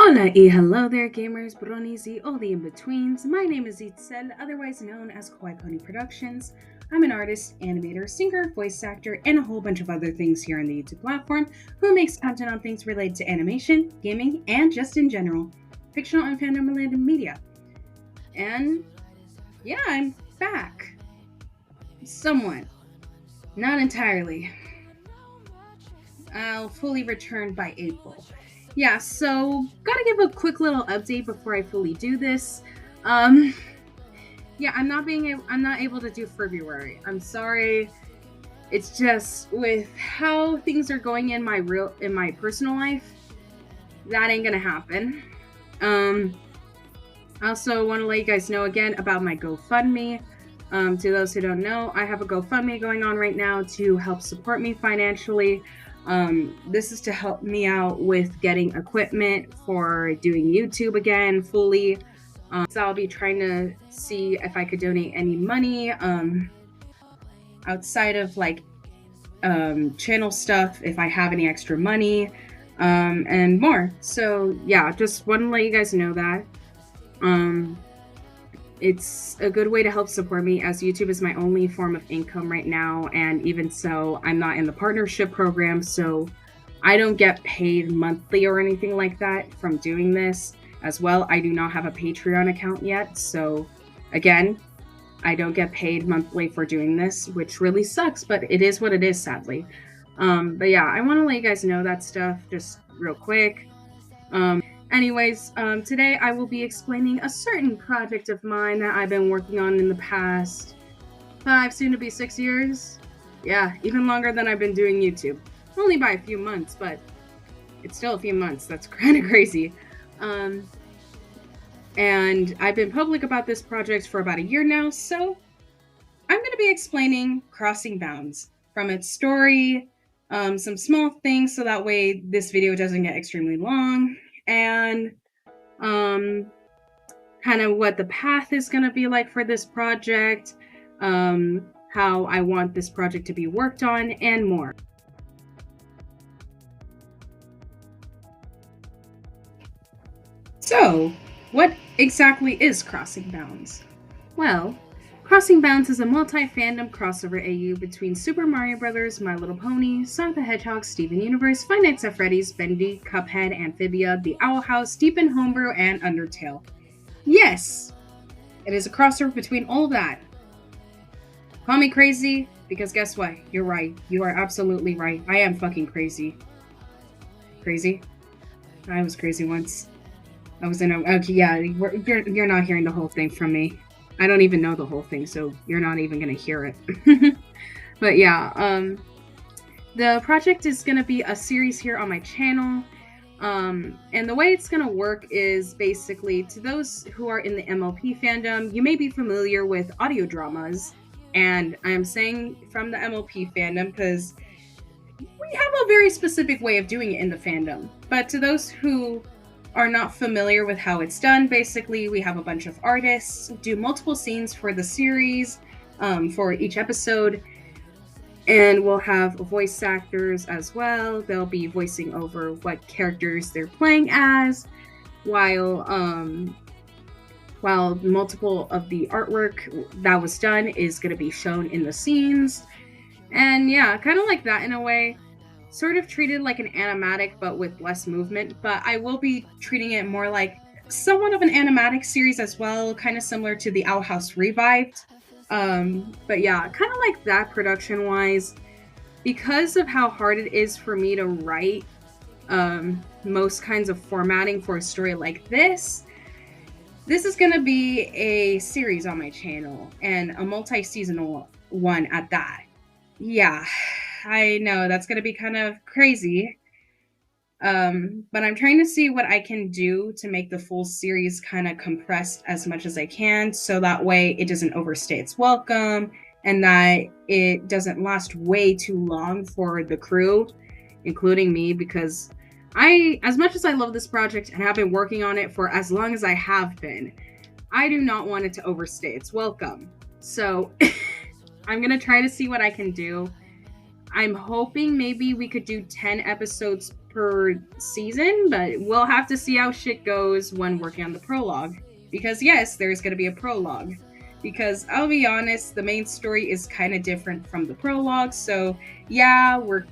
Hola y hello there, gamers, bronis, y all the in-betweens. My name is Itzel, otherwise known as Kawaiipony Productions. I'm an artist, animator, singer, voice actor, and a whole bunch of other things here on the YouTube platform who makes content on things related to animation, gaming, and just in general, fictional and fandom-related media. And yeah, I'm back. Somewhat. Not entirely. I'll fully return by April. Yeah, so gotta give a quick little update before I fully do this. Yeah, I'm not able to do February. I'm sorry. It's just with how things are going in my personal life, that ain't gonna happen. I also want to let you guys know again about my GoFundMe. To those who don't know, I have a GoFundMe going on right now to help support me financially. This is to help me out with getting equipment for doing YouTube again fully. So I'll be trying to see if I could donate any money outside of like channel stuff, if I have any extra money, and more. So yeah, just want to let you guys know that. It's a good way to help support me, as YouTube is my only form of income right now, and even so, I'm not in the partnership program, so I don't get paid monthly or anything like that from doing this. As well, I do not have a Patreon account yet, so again, I don't get paid monthly for doing this, which really sucks, but it is what it is, sadly. But yeah, I want to let you guys know that stuff just real quick. Anyways, today I will be explaining a certain project of mine that I've been working on in the past 5, soon to be 6 years. Yeah, even longer than I've been doing YouTube. Only by a few months, but it's still a few months. That's kind of crazy. And I've been public about this project for about a year now, so I'm going to be explaining Crossing Bounds, from its story, some small things so that way this video doesn't get extremely long, and kind of what the path is going to be like for this project, how I want this project to be worked on, and more. So, what exactly is Crossing Bounds? Well, Crossing Bounds is a multi-fandom crossover AU between Super Mario Bros., My Little Pony, Sonic the Hedgehog, Steven Universe, Five Nights at Freddy's, Bendy, Cuphead, Amphibia, The Owl House, Deep in Homebrew, and Undertale. Yes! It is a crossover between all that. Call me crazy, because guess what? You're right. You are absolutely right. I am fucking crazy. Crazy? I was crazy once. I was in a... Okay, yeah, you're not hearing the whole thing from me. I don't even know the whole thing, so you're not even gonna hear it. But yeah, the project is gonna be a series here on my channel. And the way it's gonna work is basically, to those who are in the MLP fandom, you may be familiar with audio dramas. And I am saying from the MLP fandom because we have a very specific way of doing it in the fandom. But to those who are not familiar with how it's done, basically we have a bunch of artists do multiple scenes for the series, for each episode, and we'll have voice actors as well. They'll be voicing over what characters they're playing as, while multiple of the artwork that was done is going to be shown in the scenes. And yeah, kind of like that in a way. Sort of treated like an animatic, but with less movement. But I will be treating it more like somewhat of an animatic series as well, kind of similar to the Owl House Revived. But yeah, kind of like that production-wise. Because of how hard it is for me to write most kinds of formatting for a story like this is going to be a series on my channel, and a multi-seasonal one at that. Yeah. I know that's going to be kind of crazy, but I'm trying to see what I can do to make the full series kind of compressed as much as I can, so that way it doesn't overstay its welcome, and that it doesn't last way too long for the crew, including me, because as much as I love this project and have been working on it for as long as I have been, I do not want it to overstay its welcome. So I'm going to try to see what I can do. I'm hoping maybe we could do 10 episodes per season, but we'll have to see how shit goes when working on the prologue. Because yes, there's going to be a prologue. Because I'll be honest, the main story is kind of different from the prologue, so yeah, we're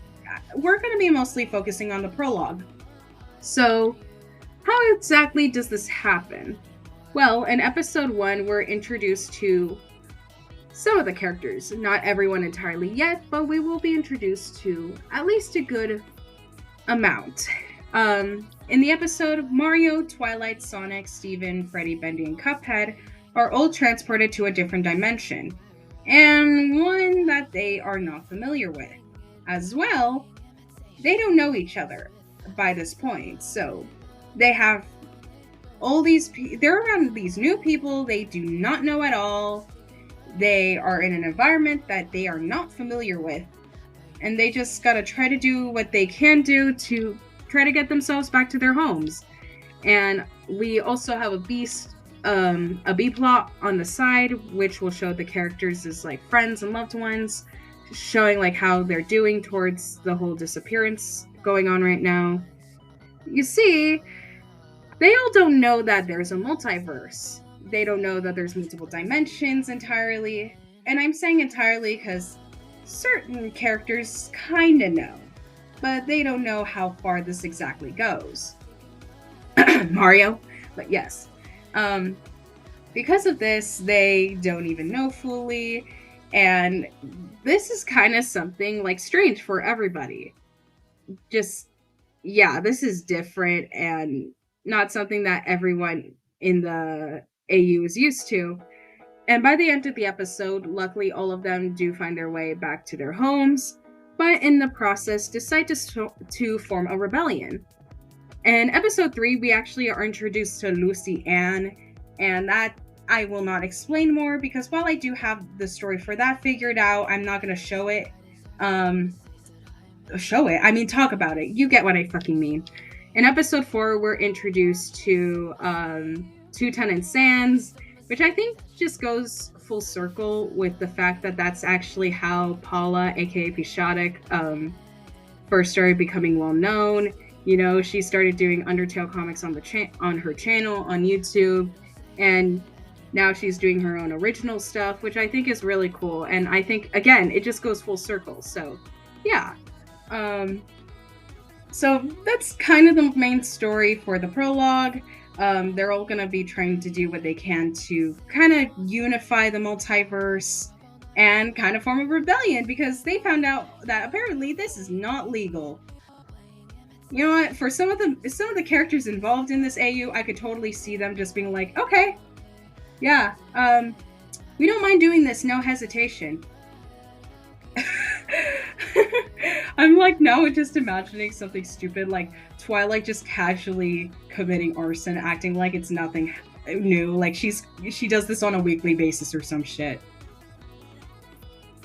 going to be mostly focusing on the prologue. So, how exactly does this happen? Well, in episode 1, we're introduced to some of the characters. Not everyone entirely yet, but we will be introduced to at least a good amount. In the episode, Mario, Twilight, Sonic, Steven, Freddy, Bendy, and Cuphead are all transported to a different dimension, and one that they are not familiar with. As well, they don't know each other by this point, so they have all these, they're around these new people they do not know at all. They are in an environment that they are not familiar with, and they just gotta try to do what they can do to try to get themselves back to their homes. And we also have a B plot on the side, which will show the characters as like friends and loved ones, showing like how they're doing towards the whole disappearance going on right now. You see, they all don't know that there's a multiverse. They don't know that there's multiple dimensions entirely. And I'm saying entirely because certain characters kinda know, but they don't know how far this exactly goes. Mario, but yes. Because of this, they don't even know fully, and this is kind of something like strange for everybody. Just, yeah, this is different and not something that everyone in the AU is used to. And by the end of the episode, luckily all of them do find their way back to their homes, but in the process decide to form a rebellion. In episode 3, we actually are introduced to Lucy Ann, and that I will not explain more because while I do have the story for that figured out, I'm not going to show it. Talk about it. You get what I fucking mean. In episode 4, we're introduced to Two Tenant Sands, which I think just goes full circle with the fact that that's actually how Paula, aka Pishatic, first started becoming well known. You know, she started doing Undertale comics on her channel on YouTube, and now she's doing her own original stuff, which I think is really cool. And I think, again, it just goes full circle. So, yeah. So that's kind of the main story for the prologue. They're all going to be trying to do what they can to kind of unify the multiverse and kind of form a rebellion because they found out that apparently this is not legal. You know what? For some of the characters involved in this AU, I could totally see them just being like, okay, yeah, we don't mind doing this, no hesitation. I'm like now just imagining something stupid like Twilight just casually committing arson, acting like it's nothing new, like she does this on a weekly basis or some shit.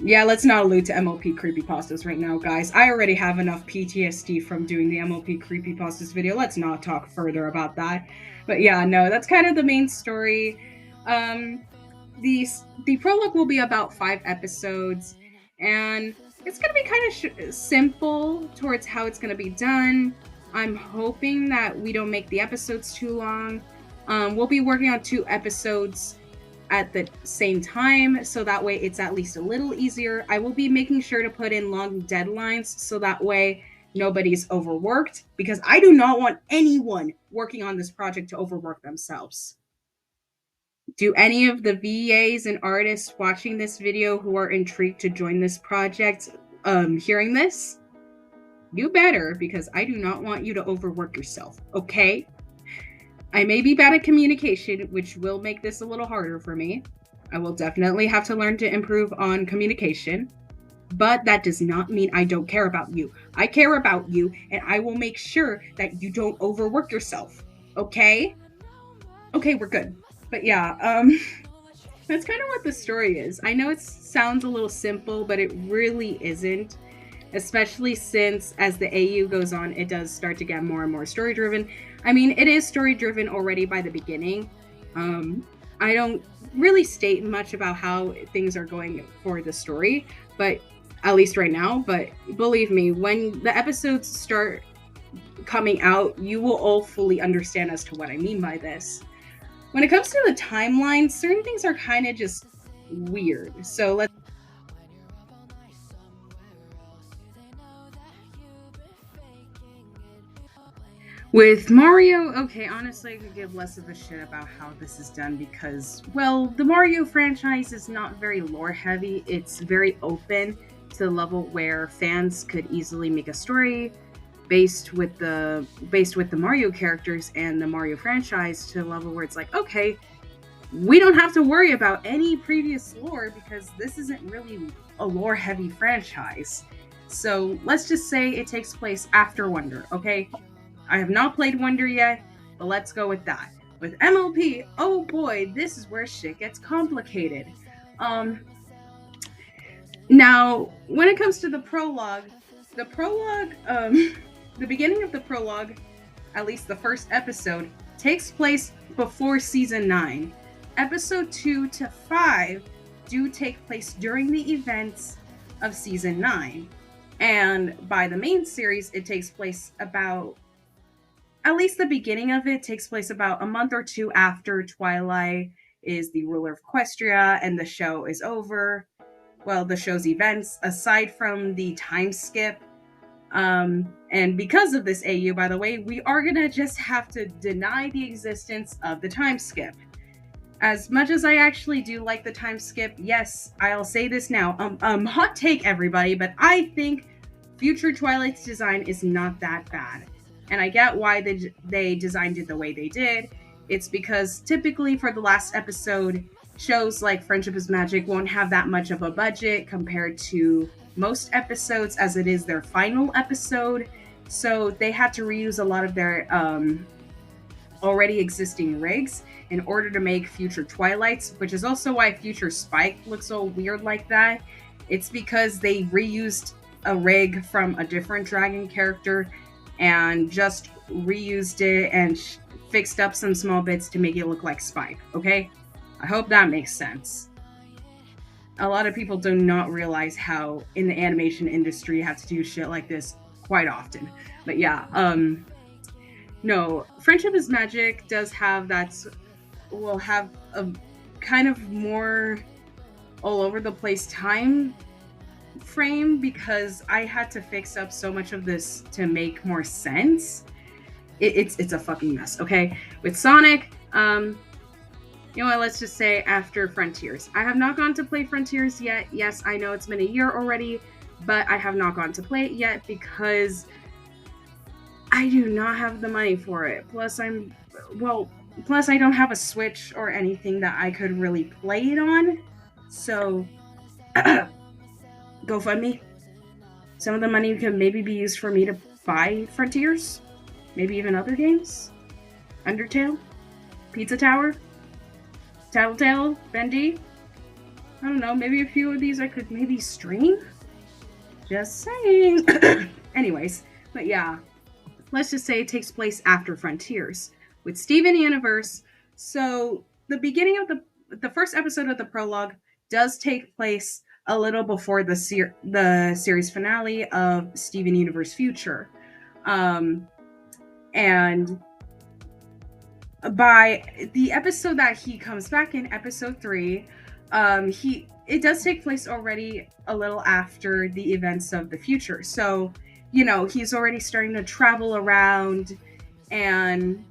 Yeah, let's not allude to Mlp Creepypastas right now, guys. I already have enough PTSD from doing the Mlp Creepypastas video. Let's not talk further about that. But yeah, no, that's kind of the main story. The prologue will be about 5 episodes, and it's going to be kind of simple towards how it's going to be done. I'm hoping that we don't make the episodes too long. We'll be working on 2 episodes at the same time, so that way it's at least a little easier. I will be making sure to put in long deadlines so that way nobody's overworked, because I do not want anyone working on this project to overwork themselves. Do any of the VAs and artists watching this video who are intrigued to join this project hearing this? You better, because I do not want you to overwork yourself, okay? I may be bad at communication, which will make this a little harder for me. I will definitely have to learn to improve on communication, but that does not mean I don't care about you. I care about you, and I will make sure that you don't overwork yourself, okay? Okay, we're good. But yeah, that's kind of what the story is. I know it sounds a little simple, but it really isn't. Especially since as the AU goes on, it does start to get more and more story-driven. I mean, it is story-driven already by the beginning. I don't really state much about how things are going for the story, but at least right now. But believe me, when the episodes start coming out, you will all fully understand as to what I mean by this. When it comes to the timeline, certain things are kind of just weird. So let's. With Mario, okay, honestly, I could give less of a shit about how this is done because, well, the Mario franchise is not very lore heavy. It's very open to the level where fans could easily make a story based with the Mario characters and the Mario franchise to the level where it's like, okay, we don't have to worry about any previous lore because this isn't really a lore heavy franchise. So let's just say it takes place after Wonder, okay? I have not played Wonder yet, but let's go with that. With MLP, oh boy, this is where shit gets complicated. Now, when it comes to the prologue, the beginning of the prologue, at least the first episode, takes place before Season 9. Episode 2 to 5 do take place during the events of Season 9. And by the main series, it takes place about, at least the beginning of it takes place about a month or two after Twilight is the ruler of Equestria and the show is over. Well, the show's events, aside from the time skip. And because of this AU, by the way, we are gonna just have to deny the existence of the time skip. As much as I actually do like the time skip, yes, I'll say this now. Hot take, everybody, but I think future Twilight's design is not that bad. And I get why they designed it the way they did. It's because typically for the last episode, shows like Friendship is Magic won't have that much of a budget compared to most episodes, as it is their final episode. So they had to reuse a lot of their already existing rigs in order to make future Twilights, which is also why future Spike looks so weird like that. It's because they reused a rig from a different dragon character and just reused it and fixed up some small bits to make it look like Spike, okay? I hope that makes sense. A lot of people do not realize how in the animation industry you have to do shit like this quite often. But yeah, no, Friendship is Magic does have will have a kind of more all over the place time frame because I had to fix up so much of this to make more sense. It's a fucking mess, okay? With Sonic, you know what, let's just say after Frontiers. I have not gone to play Frontiers yet. Yes, I know it's been a year already, but I have not gone to play it yet because I do not have the money for it. Plus I don't have a Switch or anything that I could really play it on. So, GoFundMe. Some of the money could maybe be used for me to buy Frontiers. Maybe even other games. Undertale. Pizza Tower. Tattletale. Bendy. I don't know, maybe a few of these I could maybe stream? Just saying. Anyways, but yeah. Let's just say it takes place after Frontiers. With Steven Universe, so the beginning of the first episode of the prologue does take place a little before the series finale of Steven Universe Future. And by the episode that he comes back in, episode 3, it does take place already a little after the events of the future. So, you know, he's already starting to travel around, and,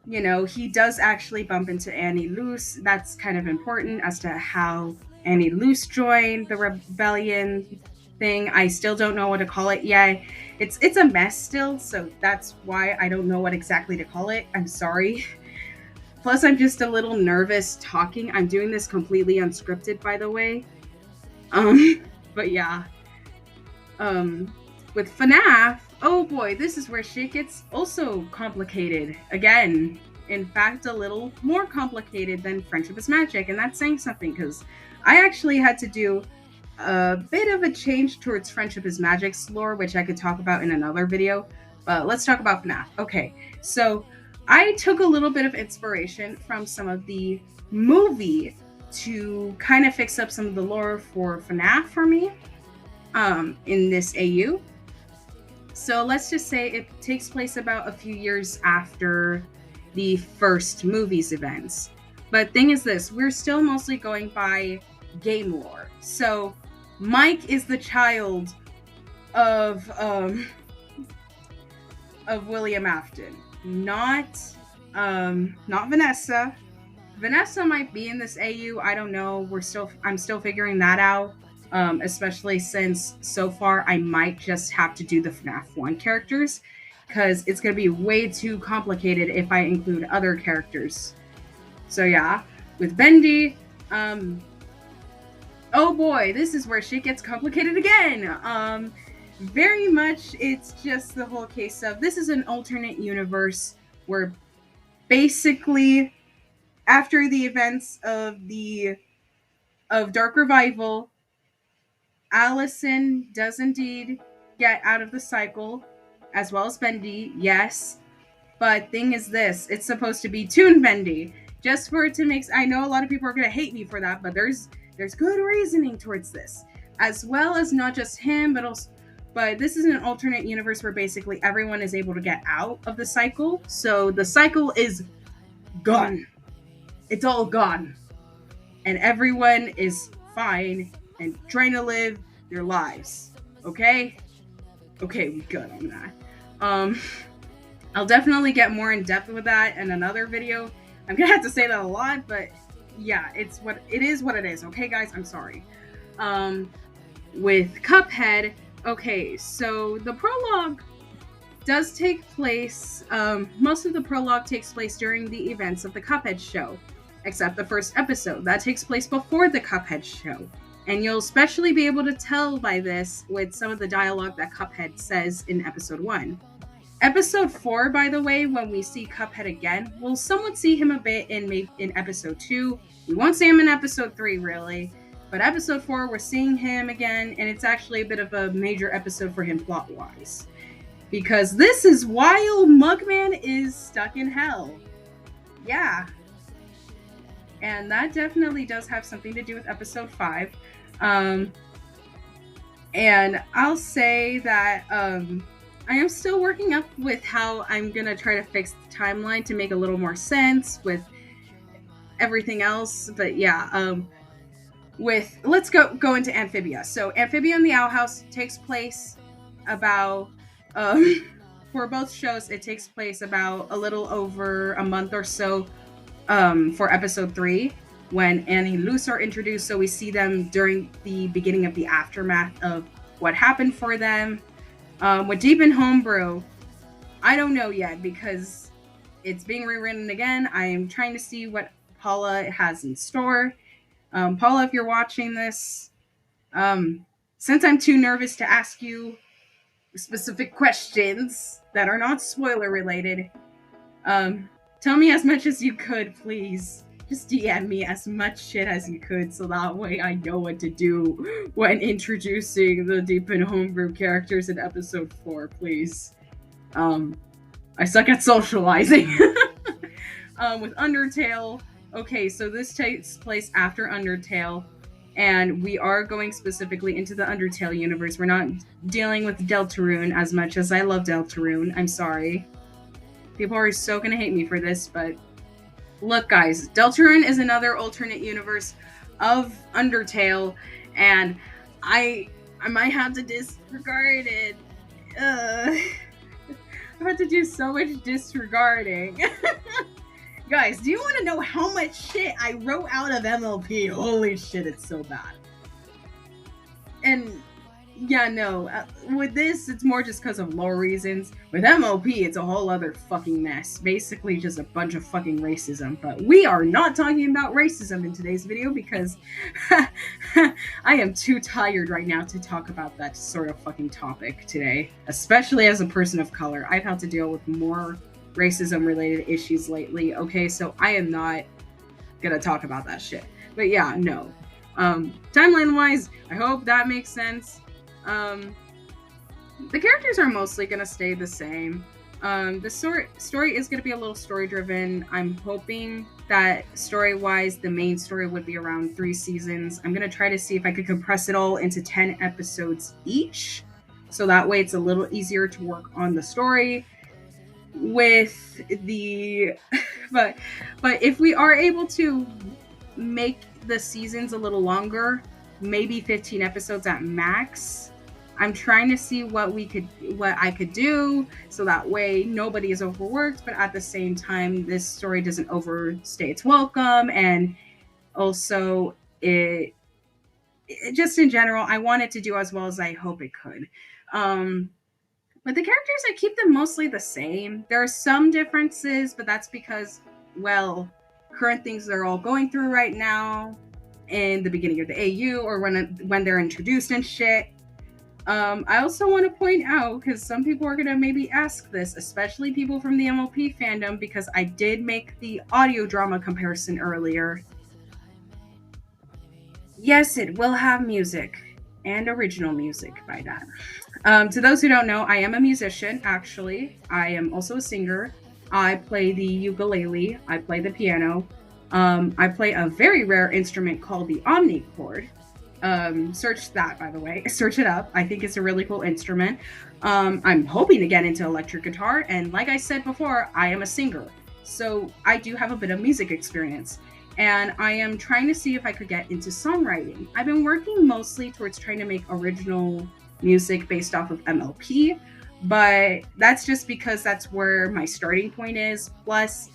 you know, he does actually bump into Annie Luce. That's kind of important as to how Annie Luce joined the rebellion thing. I still don't know what to call it yet. It's a mess still, so that's why I don't know what exactly to call it. I'm sorry. Plus, I'm just a little nervous talking. I'm doing this completely unscripted, by the way. But yeah. With FNAF, oh boy, this is where shit gets also complicated. Again, in fact, a little more complicated than Friendship is Magic, and that's saying something, because I actually had to do a bit of a change towards Friendship is Magic's lore, which I could talk about in another video, but let's talk about FNAF. Okay, so I took a little bit of inspiration from some of the movie to kind of fix up some of the lore for FNAF for me in this AU. So let's just say it takes place about a few years after the first movie's events. But thing is this, we're still mostly going by game lore. So Mike is the child of William Afton, not Vanessa. Vanessa might be in this AU. I don't know. I'm still figuring that out. Especially since so far I might just have to do the FNAF 1 characters, because it's going to be way too complicated if I include other characters. So yeah, with Bendy, oh boy, this is where shit gets complicated again. Very much it's just the whole case of this is an alternate universe where basically after the events of Dark Revival, Allison does indeed get out of the cycle, as well as Bendy, yes. But thing is this, it's supposed to be Toon Bendy. Just for it to make, I know a lot of people are going to hate me for that, but there's good reasoning towards this. As well as not just him, but this is an alternate universe where basically everyone is able to get out of the cycle. So the cycle is gone. It's all gone. And everyone is fine and trying to live their lives. Okay, we good on that. I'll definitely get more in depth with that in another video. I'm gonna have to say that a lot, but yeah, it is what it is. Okay, guys, I'm sorry. With Cuphead, okay, so the prologue does take place. Most of the prologue takes place during the events of the Cuphead show, except the first episode that takes place before the Cuphead show. And you'll especially be able to tell by this with some of the dialogue that Cuphead says in episode 1. Episode 4, by the way, when we see Cuphead again, we'll somewhat see him a bit in episode 2. We won't see him in episode 3, really. But episode 4, we're seeing him again, and it's actually a bit of a major episode for him plot-wise. Because this is while Mugman is stuck in hell. Yeah. And that definitely does have something to do with episode 5. And I'll say that I am still working up with how I'm going to try to fix the timeline to make a little more sense with everything else. But yeah, let's go into Amphibia. So Amphibia in the Owl House takes place about, for both shows, it takes place about a little over a month or so for episode 3, when Annie and Luce are introduced, so we see them during the beginning of the aftermath of what happened for them. With Deep in Homebrew, I don't know yet because it's being rewritten again. I am trying to see what Paula has in store. Paula, if you're watching this, since I'm too nervous to ask you specific questions that are not spoiler related, tell me as much as you could, please. Just DM me as much shit as you could so that way I know what to do when introducing the Deep in Homebrew characters in episode 4, please. I suck at socializing. With Undertale, okay, so this takes place after Undertale, and we are going specifically into the Undertale universe. We're not dealing with Deltarune as much as I love Deltarune. I'm sorry. People are so gonna hate me for this, but look, guys, Deltarune is another alternate universe of Undertale, and I might have to disregard it. I have to do so much disregarding. Guys, do you want to know how much shit I wrote out of MLP? Holy shit, it's so bad. And yeah, no, with this, it's more just because of lore reasons. With MLP, it's a whole other fucking mess. Basically, just a bunch of fucking racism. But we are not talking about racism in today's video because I am too tired right now to talk about that sort of fucking topic today. Especially as a person of color. I've had to deal with more racism-related issues lately, okay? So I am not gonna talk about that shit. But yeah, no. Timeline-wise, I hope that makes sense. The characters are mostly gonna stay the same. The story is gonna be a little story-driven. I'm hoping that story-wise, the main story would be around 3 seasons. I'm gonna try to see if I could compress it all into 10 episodes each. So that way it's a little easier to work on the story with the but if we are able to make the seasons a little longer, maybe 15 episodes at max, I'm trying to see what I could do so that way nobody is overworked, but at the same time this story doesn't overstay its welcome. And also it just in general, I want it to do as well as I hope it could. But the characters, I keep them mostly the same. There are some differences, but that's because, well, current things they're all going through right now in the beginning of the AU or when they're introduced and shit. I also want to point out, because some people are going to maybe ask this, especially people from the MLP fandom, because I did make the audio drama comparison earlier. Yes, it will have music and original music by that. To those who don't know, I am a musician, actually. I am also a singer. I play the ukulele. I play the piano. I play a very rare instrument called the omnichord. Search that, by the way. Search it up. I think it's a really cool instrument. I'm hoping to get into electric guitar. And like I said before, I am a singer. So I do have a bit of music experience. And I am trying to see if I could get into songwriting. I've been working mostly towards trying to make original music based off of MLP, but that's just because that's where my starting point is. Plus,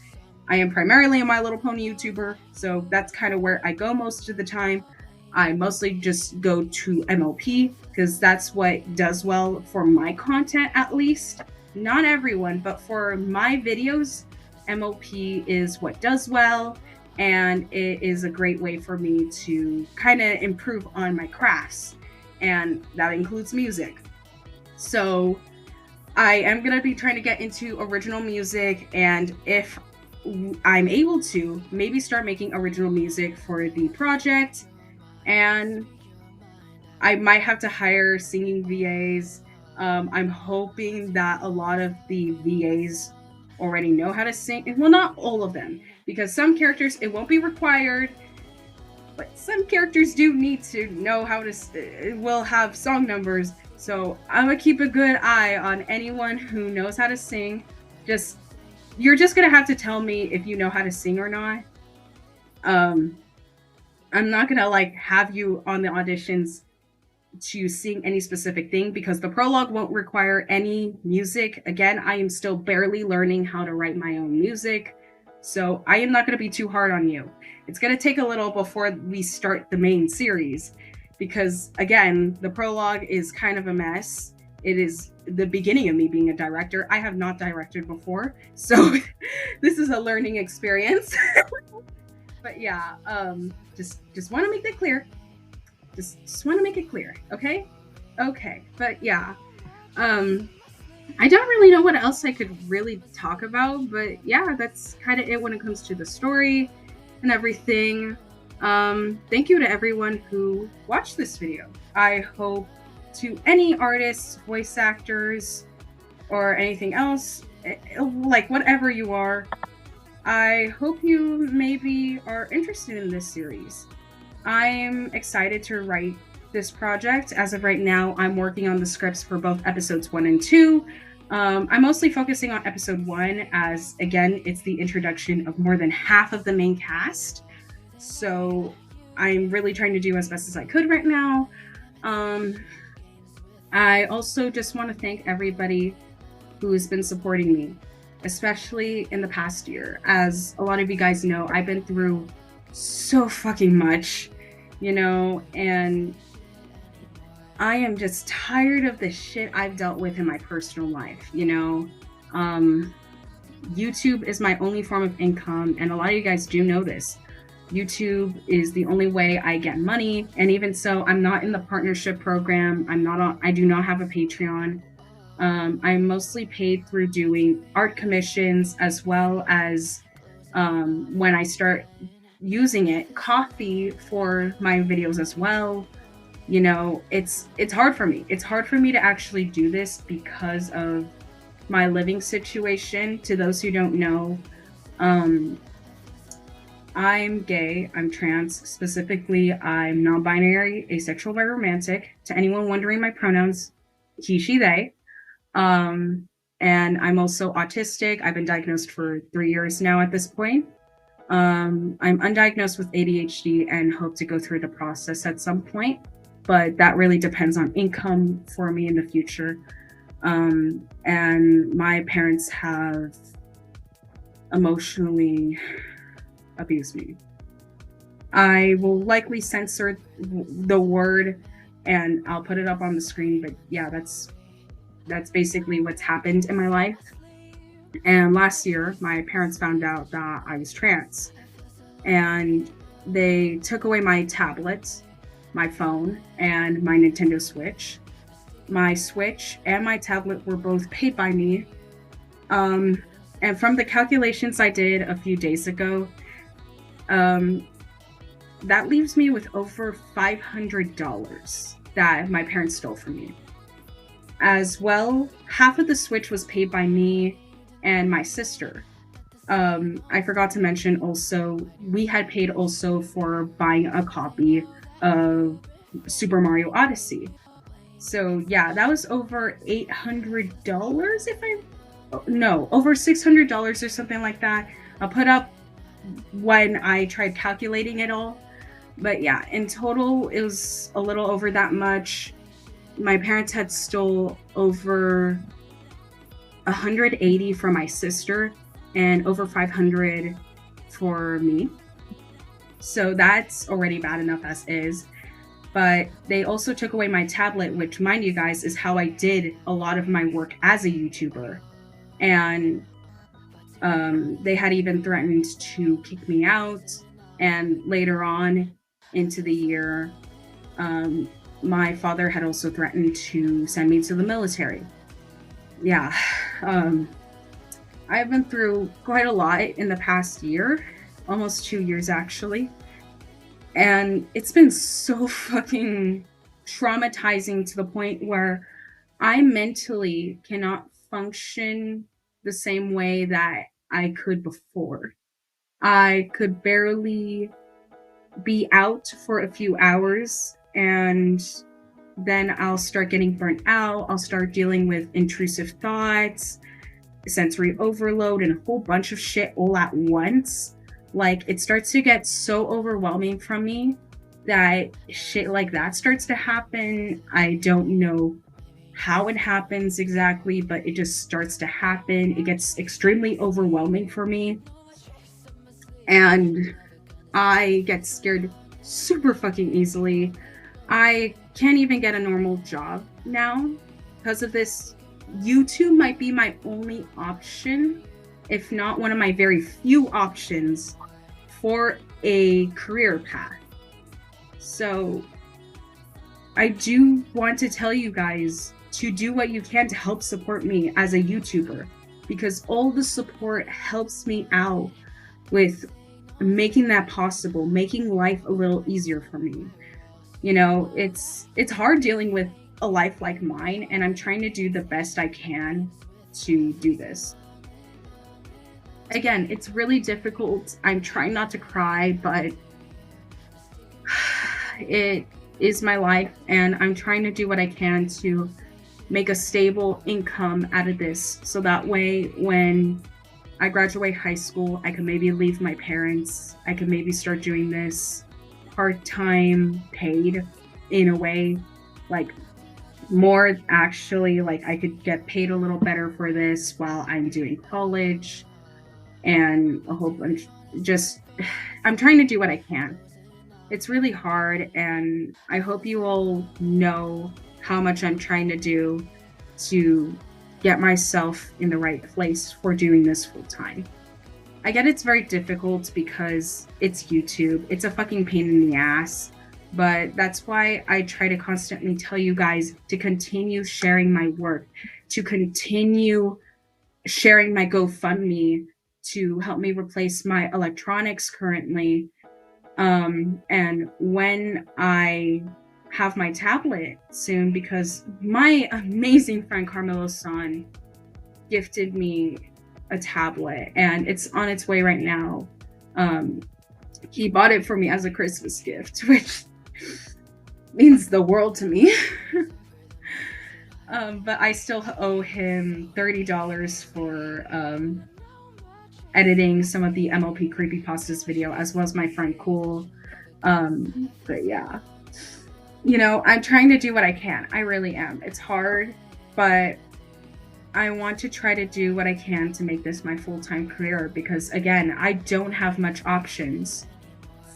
I am primarily a My Little Pony YouTuber, so that's kind of where I go most of the time. I mostly just go to MLP because that's what does well for my content, at least. Not everyone, but for my videos, MLP is what does well. And it is a great way for me to kind of improve on my crafts. And that includes music. So I am going to be trying to get into original music. And if I'm able to, maybe start making original music for the project. And I might have to hire singing VAs. I'm hoping that a lot of the VAs already know how to sing. Well, not all of them, because some characters it won't be required, but some characters do need to know how to will have song numbers. So I'm gonna keep a good eye on anyone who knows how to sing. You're just gonna have to tell me if you know how to sing or not. I'm not gonna have you on the auditions to sing any specific thing because the prologue won't require any music. Again, I am still barely learning how to write my own music, so I am not going to be too hard on you. It's going to take a little before we start the main series because, again, the prologue is kind of a mess. It is the beginning of me being a director. I have not directed before, so this is a learning experience. But yeah, just want to make that clear. Just want to make it clear, okay? Okay, but yeah. I don't really know what else I could really talk about, but yeah, that's kind of it when it comes to the story and everything. Thank you to everyone who watched this video. I hope to any artists, voice actors, or anything else, like whatever you are, I hope you maybe are interested in this series. I'm excited to write this project. As of right now, I'm working on the scripts for both episodes 1 and 2. I'm mostly focusing on episode 1 as, again, it's the introduction of more than half of the main cast. So I'm really trying to do as best as I could right now. I also just want to thank everybody who has been supporting me, especially in the past year. As a lot of you guys know, I've been through so fucking much, and I am just tired of the shit I've dealt with in my personal life, YouTube is my only form of income, and a lot of you guys do know this. YouTube is the only way I get money, and even so, I'm not in the partnership program. I do not have a Patreon. I'm mostly paid through doing art commissions, as well as when I start using it, coffee for my videos as well. It's hard for me. It's hard for me to actually do this because of my living situation. To those who don't know, I'm gay, I'm trans, specifically I'm non-binary, asexual, biromantic. To anyone wondering my pronouns, he, she, they. And I'm also autistic. I've been diagnosed for 3 years now at this point. I'm undiagnosed with ADHD and hope to go through the process at some point, but that really depends on income for me in the future. And my parents have emotionally abused me. I will likely censor the word and I'll put it up on the screen, but yeah, that's basically what's happened in my life. And last year, my parents found out that I was trans. And they took away my tablet, my phone, and my Nintendo Switch. My Switch and my tablet were both paid by me. And from the calculations I did a few days ago, that leaves me with over $500 that my parents stole from me. As well, half of the Switch was paid by me and my sister. I forgot to mention also, we had paid also for buying a copy of Super Mario Odyssey. So yeah, that was over $800 over $600 or something like that. I'll put up when I tried calculating it all. But yeah, in total, it was a little over that much. My parents had stole over 180 from my sister and over 500 for me. So that's already bad enough as is. But they also took away my tablet, which, mind you guys, is how I did a lot of my work as a YouTuber. And they had even threatened to kick me out. And later on into the year, my father had also threatened to send me to the military. Yeah, I've been through quite a lot in the past year, almost 2 years actually. And it's been so fucking traumatizing to the point where I mentally cannot function the same way that I could before. I could barely be out for a few hours and then I'll start getting burnt out. I'll start dealing with intrusive thoughts, sensory overload, and a whole bunch of shit all at once. Like, it starts to get so overwhelming from me that shit like that starts to happen. I don't know how it happens exactly, but it just starts to happen. It gets extremely overwhelming for me. And I get scared super fucking easily. I can't even get a normal job now because of this. YouTube might be my only option, if not one of my very few options for a career path. So I do want to tell you guys to do what you can to help support me as a YouTuber, because all the support helps me out with making that possible, making life a little easier for me. You know, it's hard dealing with a life like mine, and I'm trying to do the best I can to do this. Again, it's really difficult. I'm trying not to cry, but it is my life, and I'm trying to do what I can to make a stable income out of this, so that way when I graduate high school, I can maybe leave my parents. I can maybe start doing this part-time paid in a way, like more actually, like I could get paid a little better for this while I'm doing college and a whole bunch. Just, I'm trying to do what I can. It's really hard, and I hope you all know how much I'm trying to do to get myself in the right place for doing this full time. I get it's very difficult because it's YouTube. It's a fucking pain in the ass, but that's why I try to constantly tell you guys to continue sharing my work, to continue sharing my GoFundMe to help me replace my electronics currently. And when I have my tablet soon, because my amazing friend Carmelo-san gifted me a tablet and it's on its way right now. He bought it for me as a Christmas gift, which means the world to me. But I still owe him $30 for editing some of the MLP Creepypastas video, as well as my friend Cool. But yeah, you know, I'm trying to do what I can. I really am. It's hard, but I want to try to do what I can to make this my full-time career because, again, I don't have much options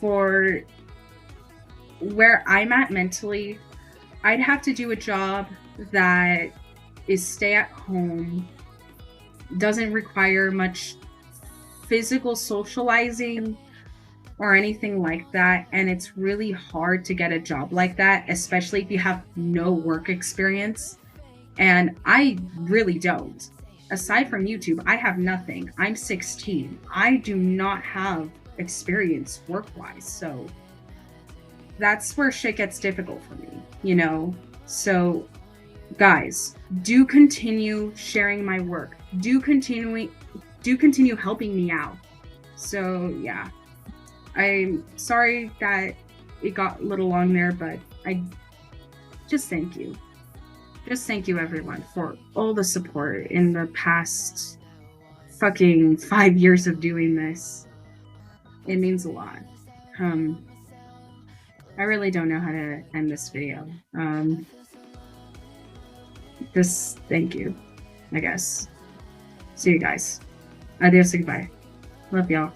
for where I'm at mentally. I'd have to do a job that is stay at home, doesn't require much physical socializing or anything like that. And it's really hard to get a job like that, especially if you have no work experience. And I really don't. Aside from YouTube, I have nothing. I'm 16. I do not have experience work-wise. So that's where shit gets difficult for me, you know? So guys, do continue sharing my work. Do continue helping me out. So yeah, I'm sorry that it got a little long there, but I just thank you. Just thank you everyone for all the support in the past fucking 5 years of doing this. It means a lot. I really don't know how to end this video. Just thank you, I guess. See you guys. Adios, goodbye. Love y'all.